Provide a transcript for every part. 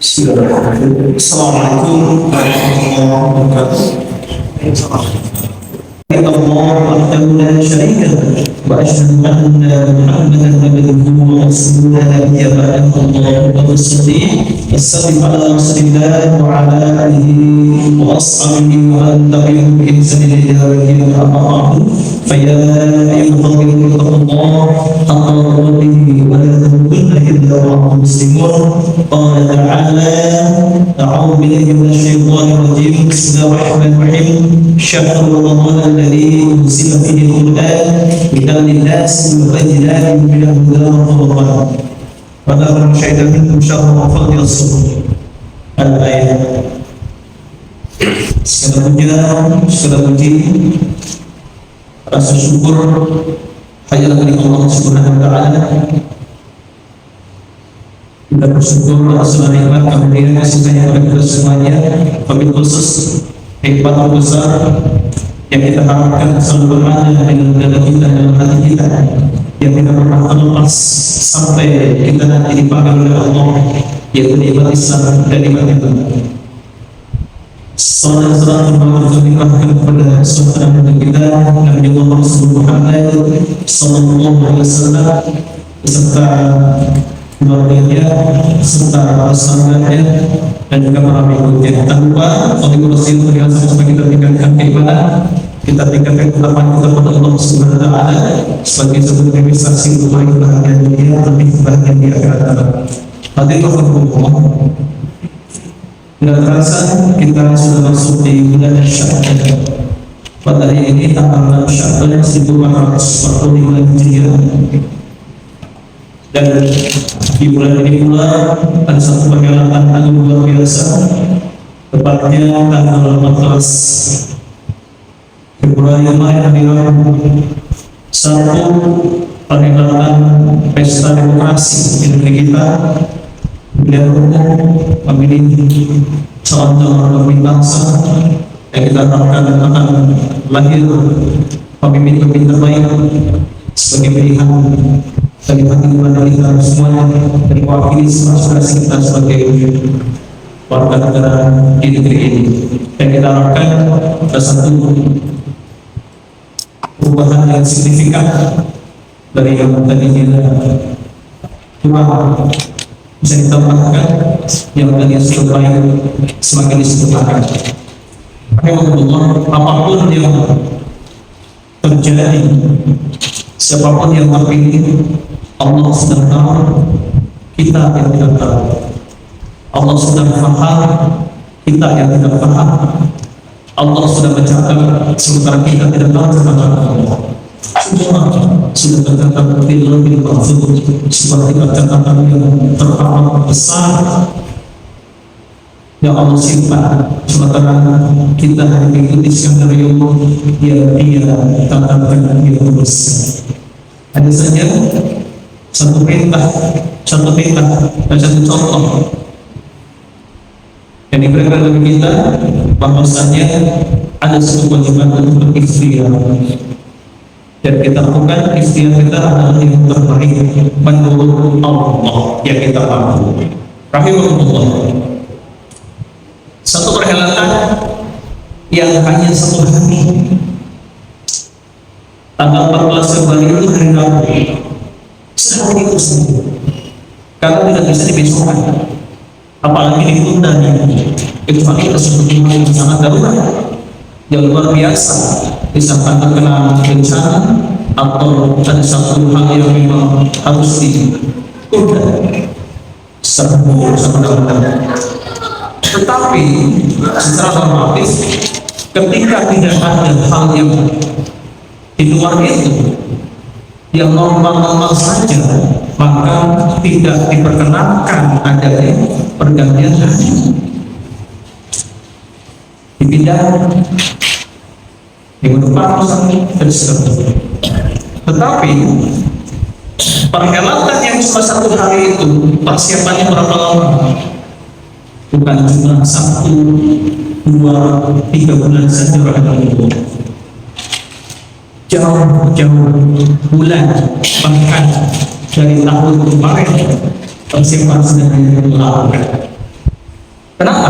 Bismillahirrahmanirrahim. Assalamualaikum warahmatullahi wabarakatuh. Allah wahdahu la syarika lahu wa asyhadu anna Muhammadan abduhu wa rasuluhu la nabiyya ba'dahu. Allahumma shalli wa sallim ala rasulillah wa ala alihi wa ashabihi wa man tabi'ahum bi ihsanin ila yaumil qiyamah. Amma ba'du, fa ya ayyuhal Allah haqqa bihi wa la tamutunna illa wa antum muslimun. Qala ta'ala a'udzu billahi minasy syaithanir rajim. Bismillahirrahmanirrahim. Syahrul Ramadan الذي أنزل فيه القرآن هدى للناس وبينات من الهدى والفرقان فذكر شهد منكم شهر فليصوم الآية. Segala puji, rasa syukur hanya dari Allah Subhanahu wa Ta'ala. Kita bersyukur atas nikmat kehadiran kasih-Nya kepada kita semuanya, wabil khusus nikmat besar yang kita harapkan selalu berada dalam dada kita, dalam hati kita, yang tidak pernah terlepas sampai kita nanti dipanggil oleh Allah, yaitu nikmat Islam dan nikmat iman. Salam dan rahmat dilimpahkan kepada saudara kita Nabi Allah Muhammad sallallahu alaihi wasallam beserta keluarganya, serta para sahabatnya dan juga para pengikutnya. Tak lupa untuk bersiul supaya kita tingkatkan keimanan, kita tingkatkan ketakwaan kita kepada Allah Subhanahu wa Ta'ala sebagai satu dari saksi untuk kebahagiaan dunia lebih bahagia di akhirat. Hadirin Allah, tidak terasa kita sudah masuk di bulan Sya'ban. Pada hari ini tanggal 6 Sya'ban 1445 Hijriah. Dan di bulan ini pula ada satu perhelatan yang luar biasa, tepatnya tanggal 14 Februari kemarin, satu perhelatan pesta demokrasi di negeri kita. Pilihan umum memilih calon pemimpin bangsa yang kita harapkan akan lahir pemimpin-pemimpin terbaik sebagai pilihan bagi bagaimana kita semuanya dan mewakili aspirasi kita sebagai warga negara di negeri ini. Dan kita harapkan ada satu perubahan yang signifikan dari yang tadinya kurang bisa ditambahkan, yang tadinya sudah baik semakin disempurnakan. Apapun yang terjadi, siapapun yang terpilih, Allah sedang tahu, kita yang tidak tahu. Allah sedang faham, kita yang tidak faham. Allah sudah mencatat, sementara kita tidak tahu tentang Allah. Semua sudah tercatat di lebih mahfuz, seperti catatan yang teramat besar yang Allah simpan, sementara kita hanya mengikuti dari Allah yang Dia tetapkan yang besar. Hanya saja satu perintah dan satu contoh yang diberikan kepada kita, bahwasanya ada satu kewajiban untuk berikhtiar, dan kita lakukan ikhtiar kita adalah yang terbaik menurut Allah yang kita mampu. Rahimahullah. Satu perhelatan yang hanya satu hari, tanggal 14 Februari itu hari Rabu, sehari itu sendiri, karena tidak bisa dibesokkan, apalagi ditunda. Itu makanya sesuatu yang sangat darurat, yang luar biasa. Disangka terkena bencana atau ada satu hal yang memang harus ditunda secara tetapi secara normatif, ketika tidak ada hal yang di luar itu, yang normal-normal saja, maka tidak diperkenankan adanya pergantian hari, dipindah minggu depan dan seterusnya. Tetapi perhelatan yang cuma satu hari itu persiapannya berapa lama? Bukan cuma 1, 2, 3 bulan saja, jauh bulan, bahkan dari tahun kemarin persiapan sedang dilakukan. Kenapa?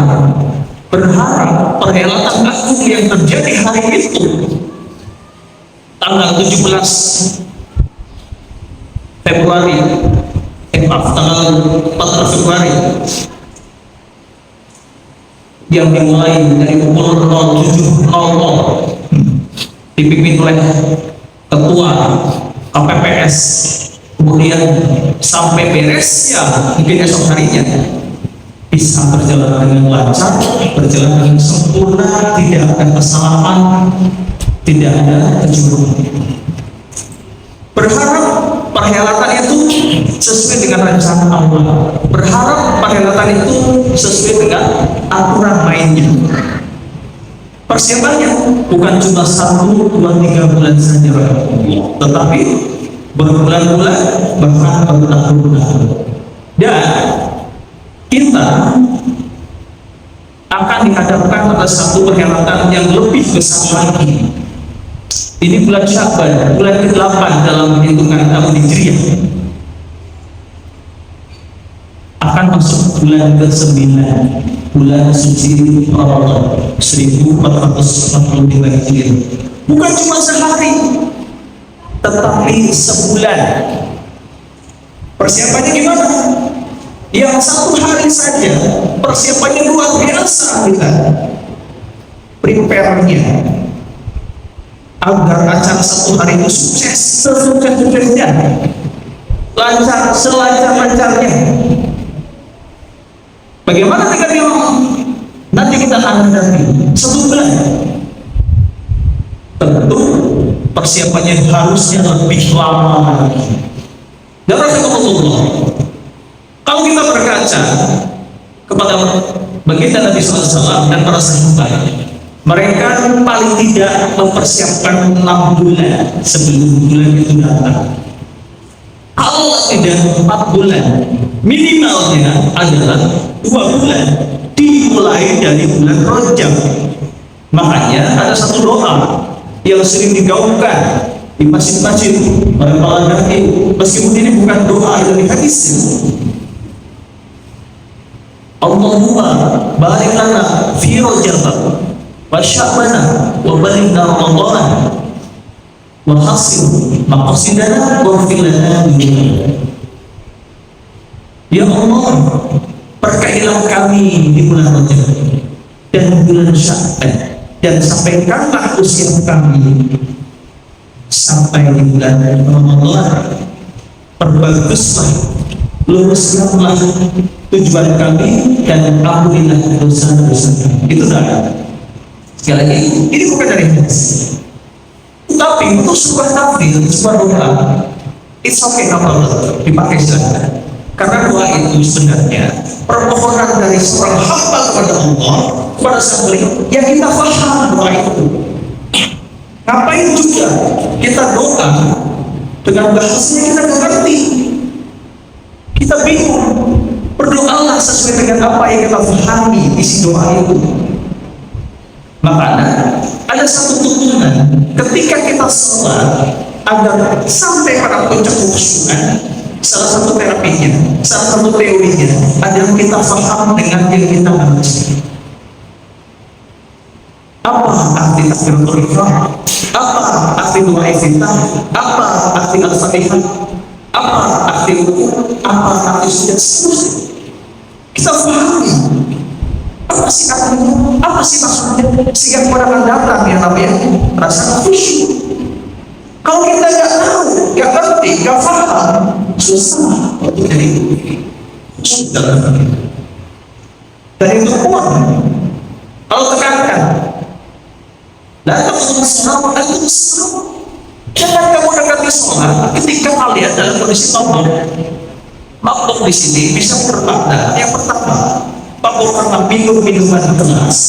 Berharap perhelatan agung yang terjadi hari itu tanggal 17 Februari, tanggal 14 Februari yang dimulai dari pukul 07.00 dipimpin oleh Ketua KPPS, kemudian sampai beresnya mungkin esok harinya bisa berjalan dengan lancar, berjalan dengan sempurna, tidak ada kesalahan, tidak ada kecurangan. Berharap perhelatan itu sesuai dengan rencana Allah. Berharap perhelatan itu sesuai dengan aturan mainnya. Persiapannya bukan cuma 1, 2, 3 bulan saja, tetapi berbulan-bulan, bahkan bertahun-tahun. Dan kita akan dihadapkan pada satu perhelatan yang lebih besar lagi. Ini bulan Sya'ban, bulan ke-8 dalam hitungan tahun Hijriah. Akan masuk bulan ke-9, bulan suci Ramadan 1442 Hijriah. Bukan cuma sehari, tetapi sebulan. Persiapannya gimana? Yang 1 hari saja persiapannya luar biasa kita. Prepare-nya agar acara 1 hari itu sukses, sesukses-suksesnya, lancar, selancar-lancarnya. Bagaimana dengan yang nanti kita akan hadapi 1 bulan? Tentu persiapannya harusnya lebih lama lagi. Dan Rasulullah, kalau kita berkaca kepada baginda Nabi SAW dan para sahabat, mereka paling tidak mempersiapkan 6 bulan sebelum bulan itu datang. Kalau tidak 4 bulan, minimalnya adalah 2 bulan, dimulai dari bulan Rajab. Makanya ada satu doa yang sering digaungkan di masjid-masjid oleh para dai, meskipun ini bukan doa dari hadis. Allahumma barik lana fi Rajab wa Sya'bana wa balighna Ramadan wa hasil maqasidana wa fil lana. Ya Allah, berkailah kami di bulan Rajab dan bulan Sya'ban, dan sampaikanlah usia kami sampai di bulan Ramadan. Perbaguslah, luruskanlah tujuan kami, dan ampunilah dosa-dosa kami. Itu doa. Sekali lagi, ini bukan dari hadis, tapi untuk sebuah tafsir, sebuah doa, it's okay, apa dipakai silakan. Karena doa itu sebenarnya permohonan dari seorang hamba kepada Allah, kepada sang Pencipta, yang kita paham doa itu. Ngapain juga kita doa dengan bahasanya kita nggak ngerti, kita bingung. Berdoalah sesuai dengan apa yang kita pahami isi doa itu. Makanya ada satu tuntunan ketika kita sholat agar sampai pada puncak kekhusyukan. Salah satu terapinya, salah satu teorinya adalah kita paham dengan yang kita baca. Apa arti takbiratul ihram? Apa arti doa iftitah? Apa arti al-fatihah? Apa arti ruku? Apa arti sujud? Kita pahami apa sih artinya, apa sih maksudnya, sehingga kepada akan datang yang namanya rasa khusyuk. Kalau kita nggak tahu, nggak ngerti, nggak paham, susah untuk jadi khusyuk dalam hati. Dan itu kuat. Kalau tekankan, datang ke sholat, itu sholat. Jangan kamu dekati sholat ketika kalian dalam kondisi mabuk. Mabuk di sini bisa bermakna yang pertama, mabuk karena minum-minuman keras,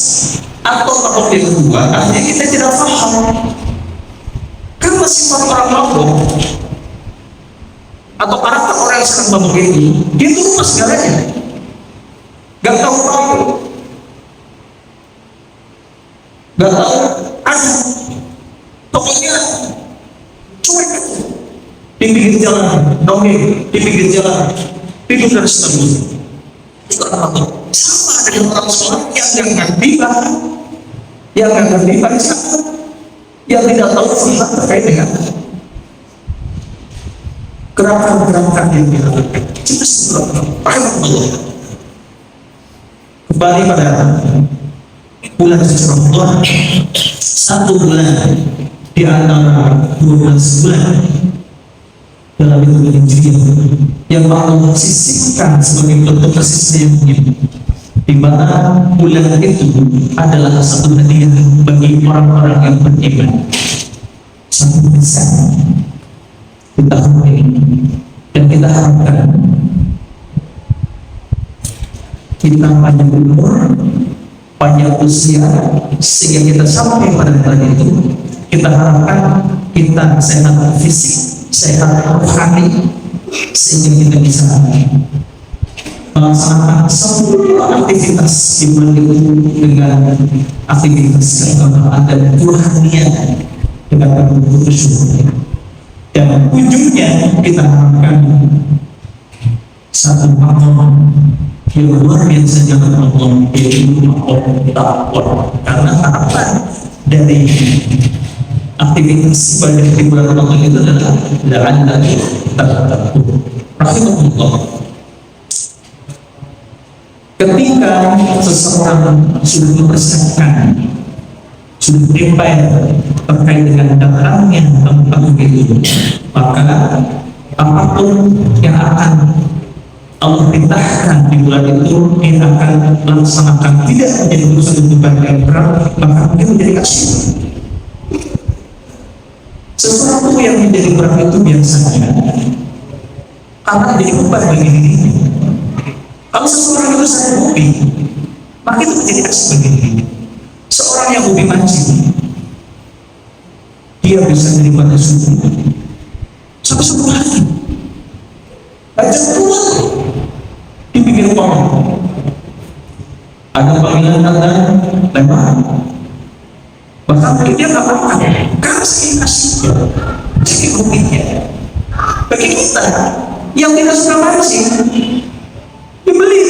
atau mabuk yang kedua, artinya kita tidak paham. Karena sifat orang mabuk atau karakter orang yang sedang mabuk ini, dia itu lupa segalanya, gak tahu apa, gak tahu ada, pokoknya cuek. di pinggir jalan, dongeng di pinggir jalan, tidur dan seterusnya. Itu apa? Sama dengan orang sholat yang nggak ngerti bahkan, yang nggak ngerti bahasa, yang tidak tahu faham terkait dengan gerakan-gerakan yang dilakukan. Kita sebenarnya Allah. Kembali pada bulan suci Ramadan, satu bulan di antara 12 bulan dalam hitungan Hijriah yang Allah sisihkan sebagai bentuk kasih sayangnya, di mana bulan itu adalah satu hadiah bagi orang-orang yang beriman. Satu pesan di tahun ini dan kita harapkan kita panjang umur, panjang usia, sehingga kita sampai pada bulan itu. Kita harapkan kita sehat fisik, sehat rohani, sehingga kita bisa melaksanakan semua aktivitas di bulan itu dengan aktivitas keagamaan dan kerohanian dengan penuh bersyukur. Dan ujungnya kita harapkan satu makom yang luar biasa jalan Allah, yaitu makom takwa. Karena harapan dari aktivitas ibadah di bulan Ramadan itu adalah la'allaka tattaqun. Rahimahullah. Ketika seseorang sudah mempersiapkan, sudah prepare terkait dengan datangnya tahun itu, maka apapun yang akan Allah perintahkan di bulan itu, dia akan laksanakan, tidak menjadi urusan beban yang berat, bahkan mungkin menjadi kasih. Sesuatu yang menjadi berat itu biasanya karena menjadi beban bagi dirinya. Kalau seseorang itu sangat hobi, maka itu menjadi kasih bagi dirinya. Seorang yang hobi mancing, dia bisa menikmati subuh sampai 10 hari. Baca Quran di pinggir pohon, ada panggilan datang lewat, bahkan dia nggak apa-apa karena saking kasihnya, saking hobinya. Bagi kita yang tidak suka mancing, dibeli,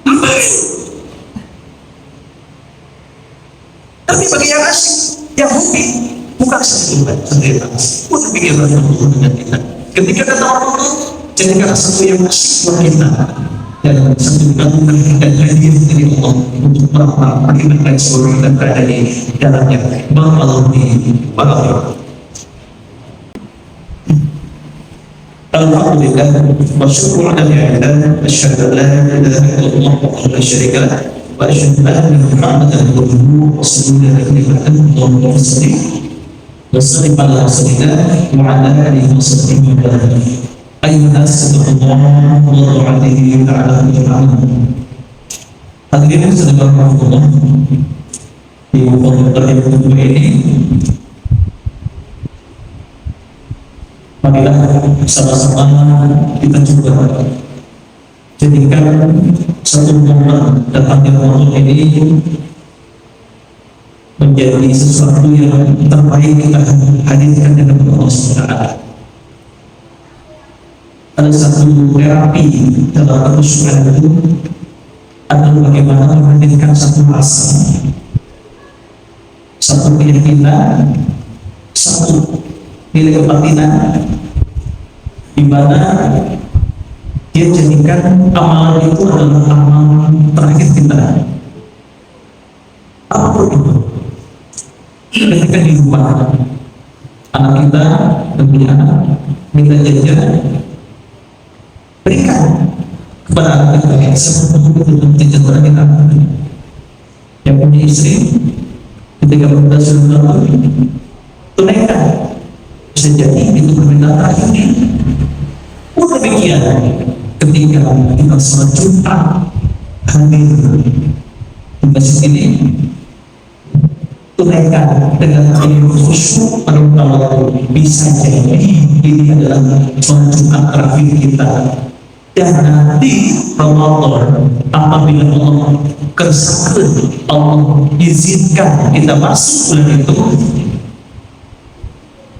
ngapain? Tapi bagi yang asik, yang hobi, bukan sendiri, bukan pikiran yang dengan kita. Ketika kata orang, jadikan satu yang asik buat kita, dan satu gabungan dan hadiah dari Allah untuk orang-orang akibat seluruh dan berada di dalamnya. Alhamdulillah wa syukur alhamdulillah, asyhadu an la ilaha illallah wa la syarika lah, wa asyhadu anna Muhammadan abduhu wa rasuluhu. Allahumma shalli wa sallim ala rasulillah wa ala alihi wa sahbihi wa sallam. Ayyuhan nas Allah wa ta'atihi ta'ala ta'ala. Hadirin sedang berahmatullah, di pembukaan yang kedua ini, marilah sama-sama kita coba jadikan satu momen datangnya Ramadan ini menjadi sesuatu yang terbaik kita hadirkan dengan Allah SWT. Ada satu terapi dalam kerusuhan itu adalah bagaimana menghadirkan satu rasa, satu keyakinan, satu nilai kebatinan, di mana dia jadikan amalan itu adalah amalan terakhir kita. Apapun itu, ketika di rumah anak kita punya anak minta jajan, berikan kepada anak kita yang sebelum jajan terakhir anak yang punya istri ketika sudah tunaikan. Bisa jadi itu permintaan terakhirnya. Demikian ketika kita sholat Jumat hadir di masjid ini, tunaikan dengan khusyuk pada Allah. Bisa jadi ini adalah sholat Jumat terakhir kita, dan nanti Ramadan apabila Allah kersakakan, Allah izinkan kita masuk bulan itu,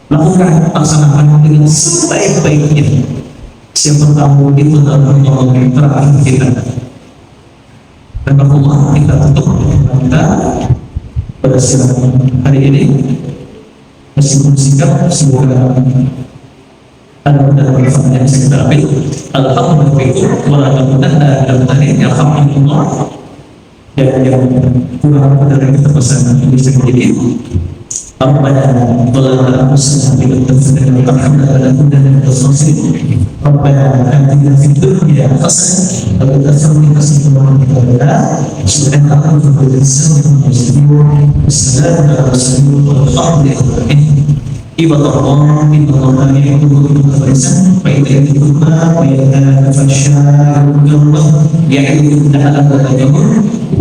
Lakukan, laksanakan dengan sebaik-baiknya. Siapa tahu itu adalah yang terakhir kita. Dan Allah kita tutup kita pada siang hari ini. Meskipun sikap semoga ada manfaat yang saya dapat. Alhamdulillah, walaupun alhamdulillah. Dan yang kurang dari kita pesan bisa menjadi ربنا ظلمنا انفسنا وان لم تغفر لنا وترحمنا لنكونن من الخاسرين ربنا اتنا في الدنيا حسنه وفي الاخره حسنه وقنا عذاب النار سبحان الله وبحمده والسلام على رسول الله والحمد لله عباد الله إن الله يأمر بالعدل والإحسان وإيتاء ذي القربى وينهى عن الفحشاء والمنكر والبغي يعظكم لعلكم تذكرون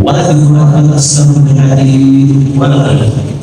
ولذكر الله أكبر والسلام عليكم ورحمة الله